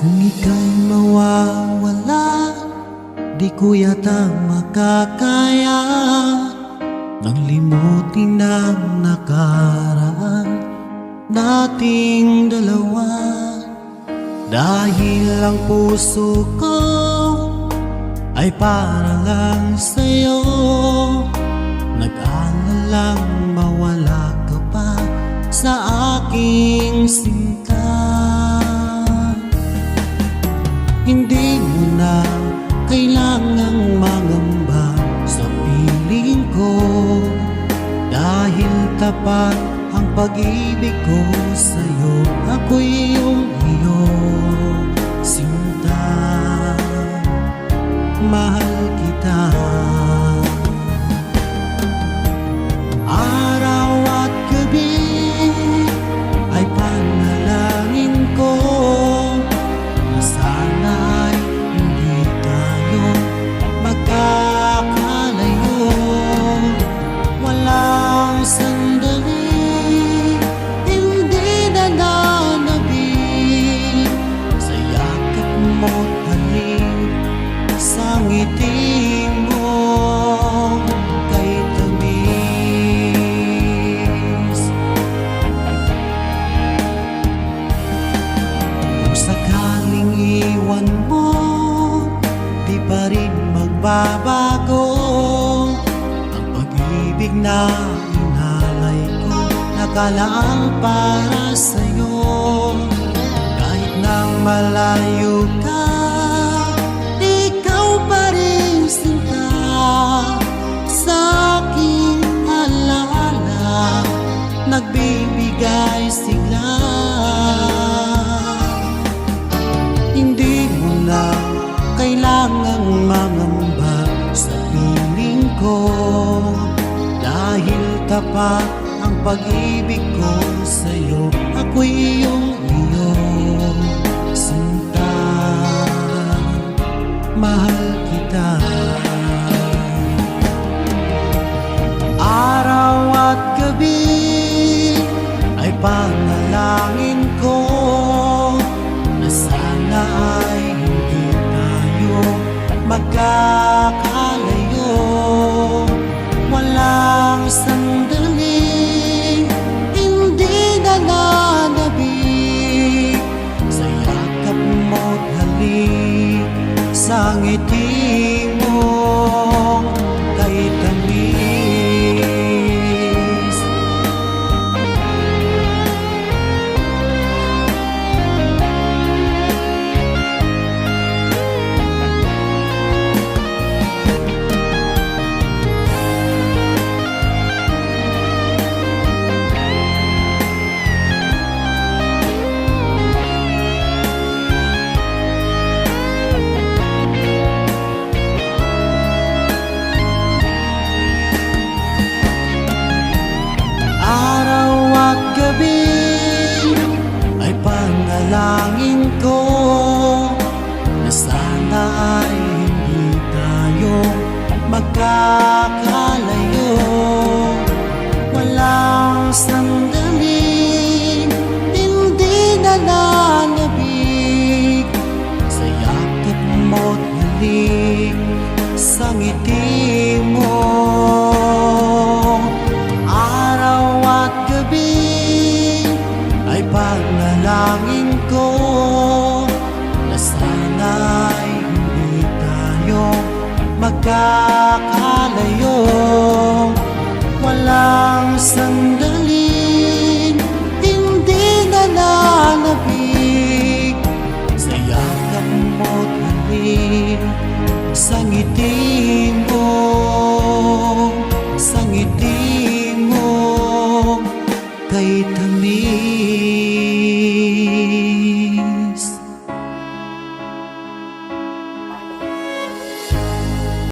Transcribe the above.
Kung ika'y mawawala, di ko yata makakaya nang limutin ang nakaraan nating dalawa. Dahil ang puso ko ay para lang sa'yo, nag-aalalang mawala ka pa sa aking sinta. Hindi mo na kailangang mangamba sa piling ko, dahil tapat ang pag-ibig ko sa'yo. Ako'y iyong sinta, mahal kita. Araw at gabi ay panalangin ko na sana'y hindi tayo magkakalayo. Walang sandali hindi nananabik sa yakap mo't halik, sa ngiti mo kay tamis. Kung sakaling iwan mo, di pa rin magbabago ang pag-ibig na inalay ko, nakalaang para sa'yo. Kahit nang malayo ka, ikaw pa rin sinta sa aking alaala, nagbibigay sigla. Hindi mo na kailangang mangamba sa piling ko, dahil tapat ang pag-ibig ko sa'yo. Ako'y iyong sinta, mahal kita. Araw at gabi ay panalangin ko na sana ay hindi tayo magkakalayo. Walang sandali hindi nananabik sa yakap mo't halik, sa ngiti